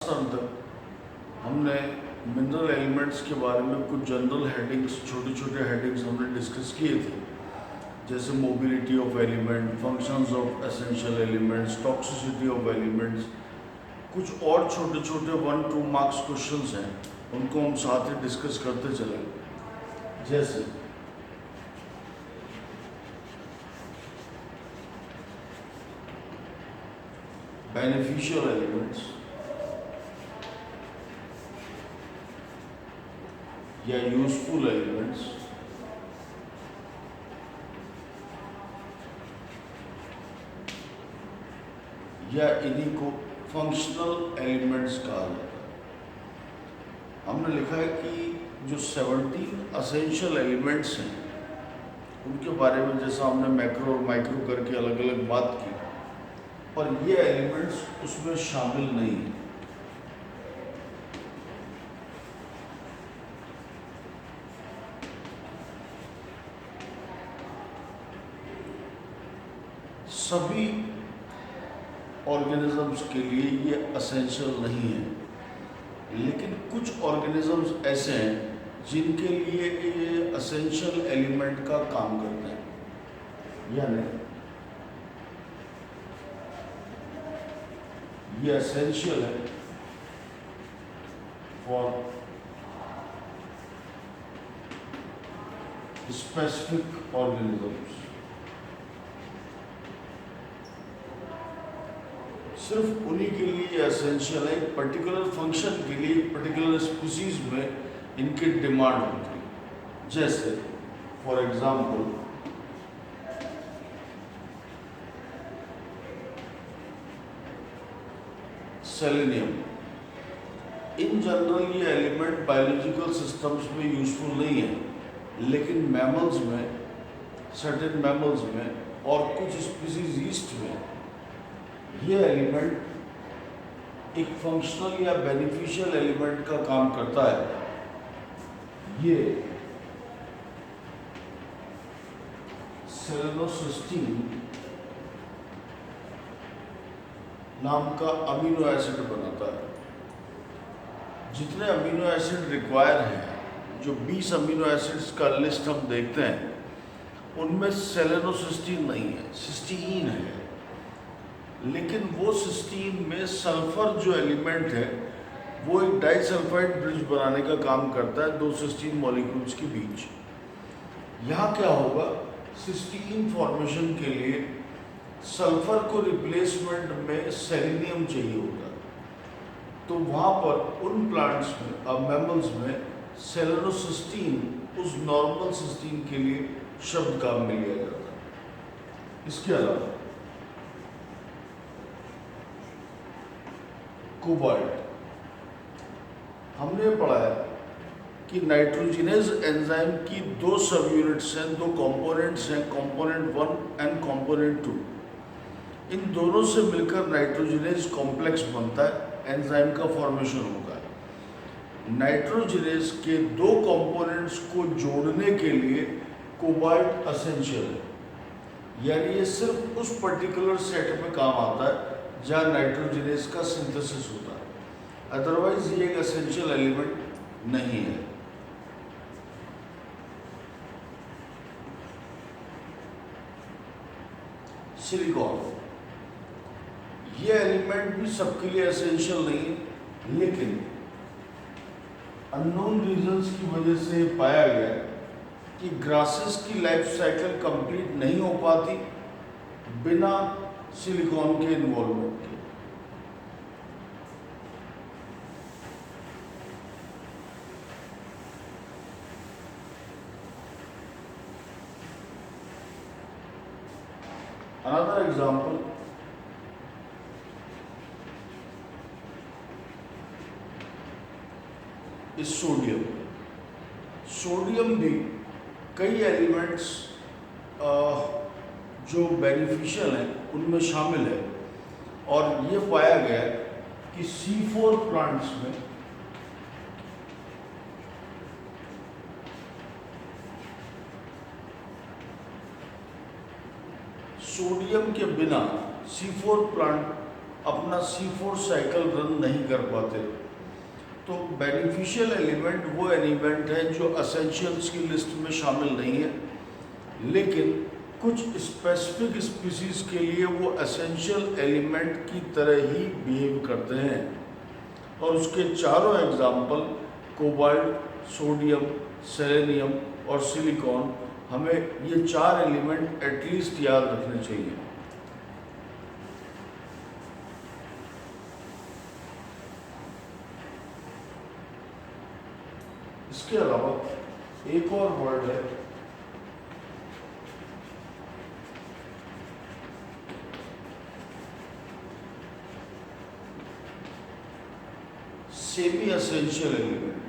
Term तक हमने mineral elements के बारे में कुछ जनरल हेडिंग्स, छोटे छोटे हेडिंग्स हमने डिस्कस किए थे, जैसे mobility of element, functions of essential elements, toxicity of elements. कुछ और छोटे छोटे 1-2 मार्क्स क्वेश्चंस हैं, उनको हम साथ ही डिस्कस करते चले। जैसे बेनिफिशियल एलिमेंट्स या यूजफुल एलिमेंट्स, या इन्हीं को फंक्शनल एलिमेंट्स कहा जाता है। हमने लिखा है कि जो 17 असेंशियल एलिमेंट्स हैं उनके बारे में जैसा हमने मैक्रो और माइक्रो करके अलग अलग बात की, पर ये एलिमेंट्स उसमें शामिल नहीं हैं। सभी ऑर्गेनिजम्स के लिए ये असेंशियल नहीं है, लेकिन कुछ ऑर्गेनिजम्स ऐसे हैं जिनके लिए ये असेंशियल एलिमेंट का काम करते हैं। यानी ये एसेंशियल है फॉर स्पेसिफिक ऑर्गेनिजम्स। सिर्फ उन्हीं के लिए एसेंशियल है, एक पर्टिकुलर फंक्शन के लिए एक पर्टिकुलर स्पीसीज में इनकी डिमांड होती है। जैसे for example selenium. In general ये एलिमेंट बायोलॉजिकल सिस्टम्स में यूजफुल नहीं है, लेकिन मैमल्स में, सर्टेन मैमल्स में और कुछ स्पीसीज ईस्ट में ये एलिमेंट एक फंक्शनल या बेनिफिशियल एलिमेंट का काम करता है। ये सेलेनोसिस्टीन नाम का अमीनो एसिड बनाता है। जितने अमीनो एसिड रिक्वायर हैं, जो 20 अमीनो एसिड्स का लिस्ट हम देखते हैं, उनमें सेलेनोसिस्टीन नहीं है, सिस्टीन है। लेकिन वो सिस्टीन में सल्फर जो एलिमेंट है वो एक डाइसल्फाइड ब्रिज बनाने का काम करता है दो सिस्टीन मॉलिक्यूल्स के बीच। यहाँ क्या होगा, सिस्टीन फॉर्मेशन के लिए सल्फर को रिप्लेसमेंट में सेलेनियम चाहिए होगा, तो वहाँ पर उन प्लांट्स में, मैमल्स में सेलेनोसिस्टीन उस नॉर्मल सिस्टीन के लिए शब्द काम में लिया जाता है। इसके अलावा कोबाल्ट, हमने पढ़ा है कि नाइट्रोजिनेज एंजाइम की 2 सब यूनिट्स हैं, 2 कंपोनेंट्स हैं, कंपोनेंट 1 एंड कंपोनेंट 2। इन दोनों से मिलकर नाइट्रोजिनेज कॉम्प्लेक्स बनता है, एंजाइम का फॉर्मेशन होता है। नाइट्रोजिनेज के 2 कंपोनेंट्स को जोड़ने के लिए कोबाल्ट एसेंशियल है, यानी ये सिर्फ उस पर्टिकुलर सेट में काम आता है जहाँ नाइट्रोजिनेज का सिंथेसिस होता है, अदरवाइज ये एक एसेंशियल एलिमेंट नहीं है। सिलिकॉन, ये एलिमेंट भी सबके लिए एसेंशियल नहीं है, लेकिन अननोन रीजंस की वजह से पाया गया कि ग्रासेस की लाइफ साइकिल कंप्लीट नहीं हो पाती बिना सिलिकॉन के इन्वॉल्वमेंट के। Another example is sodium. Sodium भी कई एलिमेंट्स जो बेनिफिशियल हैं उनमें शामिल है, और ये पाया गया कि C4 प्लांट्स में सोडियम के बिना C4 प्लांट अपना C4 साइकिल रन नहीं कर पाते। तो बेनिफिशियल एलिमेंट वो एलिमेंट है जो एसेंशियल्स की लिस्ट में शामिल नहीं है, लेकिन कुछ स्पेसिफिक स्पीसीज के लिए वो एसेंशियल एलिमेंट की तरह ही बिहेव करते हैं। और उसके चारों एग्जाम्पल कोबाल्ट, सोडियम, सेलेनियम और सिलिकॉन, हमें ये 4 एलिमेंट एटलीस्ट याद रखने चाहिए। इसके अलावा एक और वर्ड है semi essential element.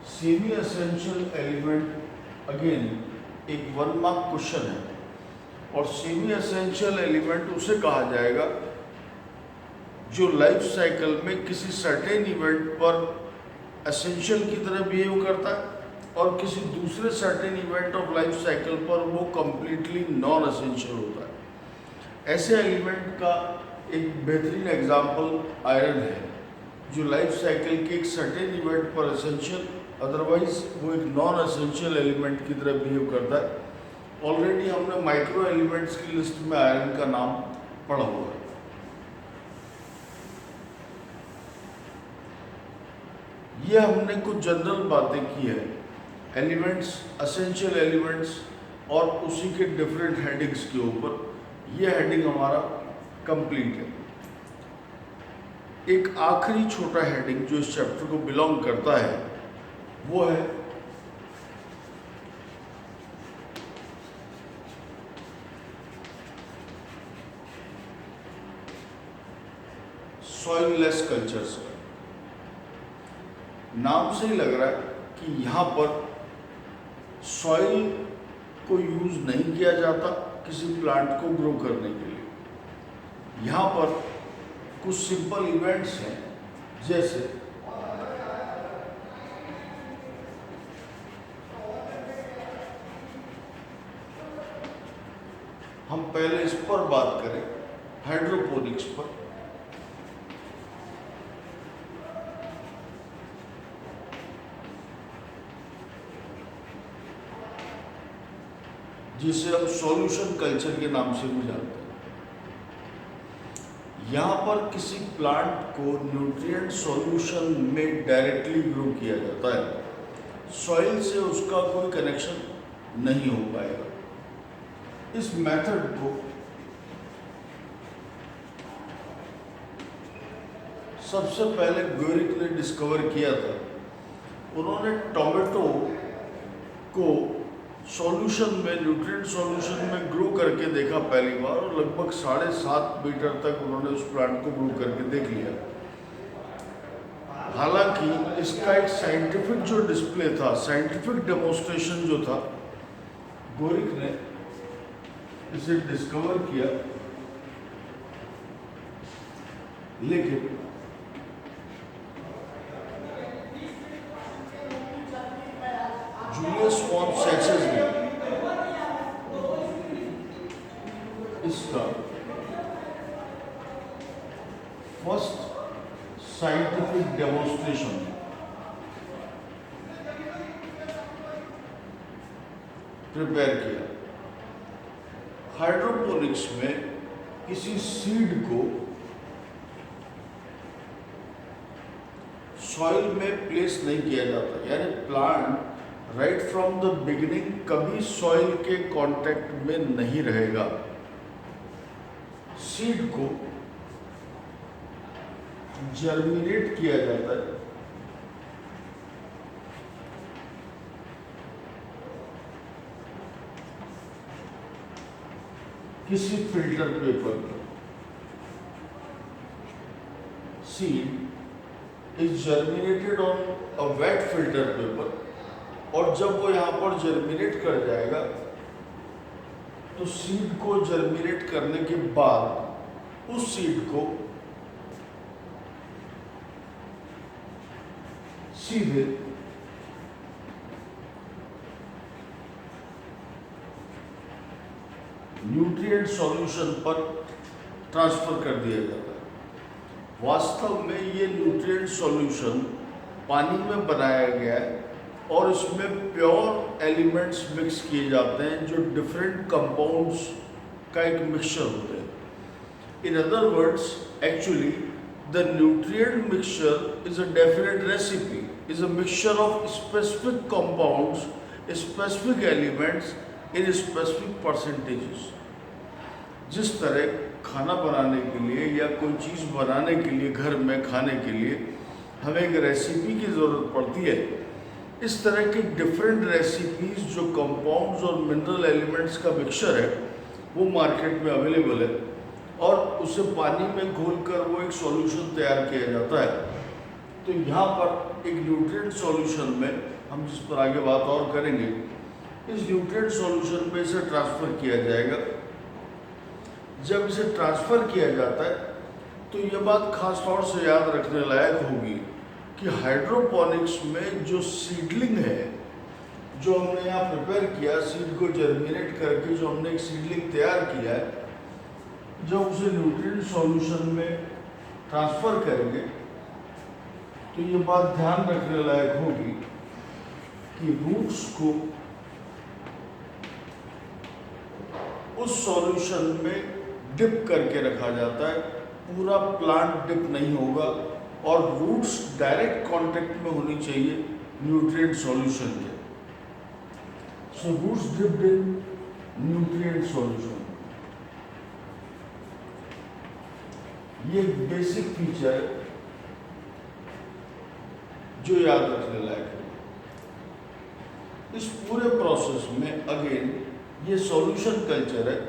Semi essential element again एक 1 मार्क क्वेश्चन है, और सेमी एसेंशियल एलिमेंट उसे कहा जाएगा जो लाइफ साइकिल में किसी सर्टेन इवेंट पर एसेंशियल की तरह बिहेव करता है और किसी दूसरे certain event of life cycle पर वो कंप्लीटली नॉन एसेंशियल होता है। ऐसे एलिमेंट का एक बेहतरीन एग्जाम्पल आयरन है, जो लाइफ साइकिल के एक सर्टेन इवेंट पर एसेंशियल, अदरवाइज वो एक नॉन एसेंशियल एलिमेंट की तरह बिहेव करता है। ऑलरेडी हमने माइक्रो एलिमेंट्स की लिस्ट में आयरन का नाम पढ़ा हुआ है। ये हमने कुछ जनरल बातें की है एलिमेंट्स, एसेंशियल एलिमेंट्स और उसी के डिफरेंट हेडिंग्स के ऊपर। ये हेडिंग हमारा कंप्लीट है। एक आखिरी छोटा हेडिंग जो इस चैप्टर को बिलोंग करता है वो है सॉइललेस कल्चर्स का। नाम से ही लग रहा है कि यहाँ पर सॉइल को यूज नहीं किया जाता किसी प्लांट को ग्रो करने के लिए। यहाँ पर कुछ सिंपल इवेंट्स हैं, जैसे हम पहले इस पर बात करें, हाइड्रोपोनिक्स पर। जिसे हम सॉल्यूशन कल्चर के नाम से भी जानते हैं। यहाँ पर किसी प्लांट को न्यूट्रिएंट सॉल्यूशन में डायरेक्टली ग्रो किया जाता है, सॉइल से उसका कोई कनेक्शन नहीं हो पाएगा। इस मेथड को सबसे पहले ग्योरिक ने डिस्कवर किया था। उन्होंने टोमेटो को सॉल्यूशन में, न्यूट्रिएंट सॉल्यूशन में ग्रो करके देखा पहली बार, और लगभग 7.5 मीटर तक उन्होंने उस प्लांट को ग्रो करके देख लिया। हालांकि इसका एक साइंटिफिक जो डिस्प्ले था, साइंटिफिक डेमोन्स्ट्रेशन जो था, ग्योरिक ने इसे डिस्कवर किया, लेकिन जूलियस फॉन सेचेस ने इसका फर्स्ट साइंटिफिक डेमोन्स्ट्रेशन प्रिपेयर किया। हाइड्रोपोनिक्स में किसी सीड को सॉइल में प्लेस नहीं किया जाता, यानी plant right from the beginning कभी सॉइल के कांटेक्ट में नहीं रहेगा। सीड को जर्मिनेट किया जाता है किसी फिल्टर पेपर पर। Seed is germinated on a wet filter paper, और जब वो यहाँ पर जर्मिनेट कर जाएगा तो सीड को जर्मिनेट करने के बाद उस सीड को सीधे न्यूट्रिएंट सॉल्यूशन पर ट्रांसफ़र कर दिया जाता है। वास्तव में ये न्यूट्रिएंट सॉल्यूशन पानी में बनाया गया है और इसमें प्योर एलिमेंट्स मिक्स किए जाते हैं जो डिफरेंट कंपाउंड्स का एक मिक्सचर होते हैं। In other words, actually the nutrient mixture is a definite recipe, is a mixture of specific compounds, specific elements in specific percentages. जिस तरह खाना बनाने के लिए या कोई चीज़ बनाने के लिए घर में खाने के लिए हमें एक रेसिपी की ज़रूरत पड़ती है, इस तरह की डिफरेंट रेसिपीज़ जो कंपाउंड्स और मिनरल एलिमेंट्स का मिक्सचर है वो मार्केट में अवेलेबल है और उसे पानी में घोलकर वो एक सॉल्यूशन तैयार किया जाता है। तो यहाँ पर एक न्यूट्रिएंट सॉल्यूशन में हम जिस पर आगे बात और करेंगे, इस न्यूट्रिएंट सॉल्यूशन में इसे ट्रांसफ़र किया जाएगा। जब इसे ट्रांसफ़र किया जाता है तो ये बात खास तौर से याद रखने लायक होगी कि हाइड्रोपोनिक्स में जो सीडलिंग है, जो हमने यहाँ प्रिपेयर किया, सीड को जर्मिनेट करके जो हमने एक सीडलिंग तैयार किया है, जब उसे न्यूट्रिएंट सॉल्यूशन में ट्रांसफ़र करेंगे तो ये बात ध्यान रखने लायक होगी कि रूट्स को उस सॉल्यूशन में डिप करके रखा जाता है। पूरा प्लांट डिप नहीं होगा और रूट्स डायरेक्ट कांटेक्ट में होनी चाहिए न्यूट्रिएंट सॉल्यूशन के। So roots dipped in nutrient solution, ये बेसिक फीचर है जो याद रखने लायक है। इस पूरे प्रोसेस में अगेन ये सॉल्यूशन कल्चर है।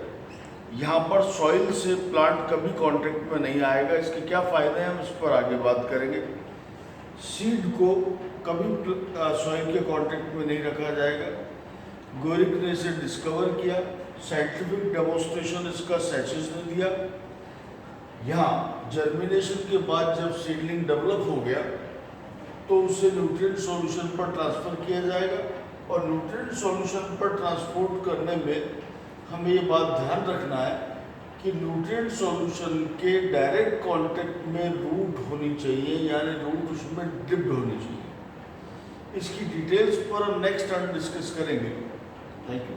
यहाँ पर सॉइल से प्लांट कभी कांटेक्ट में नहीं आएगा। इसके क्या फ़ायदे हैं हम इस पर आगे बात करेंगे। सीड को कभी सॉइल के कांटेक्ट में नहीं रखा जाएगा। गोरिक ने इसे डिस्कवर किया, साइंटिफिक डेमोन्स्ट्रेशन इसका सैचेस ने दिया। यहाँ जर्मिनेशन के बाद जब सीडलिंग डेवलप हो गया तो उसे न्यूट्रिएंट सॉल्यूशन पर ट्रांसफ़र किया जाएगा और न्यूट्रिएंट सॉल्यूशन पर ट्रांसपोर्ट करने में हमें ये बात ध्यान रखना है कि न्यूट्रिएंट सॉल्यूशन के डायरेक्ट कांटेक्ट में रूट होनी चाहिए, यानी रूट उसमें डिप्ड होनी चाहिए। इसकी डिटेल्स पर हम नेक्स्ट टाइम डिस्कस करेंगे। Thank you.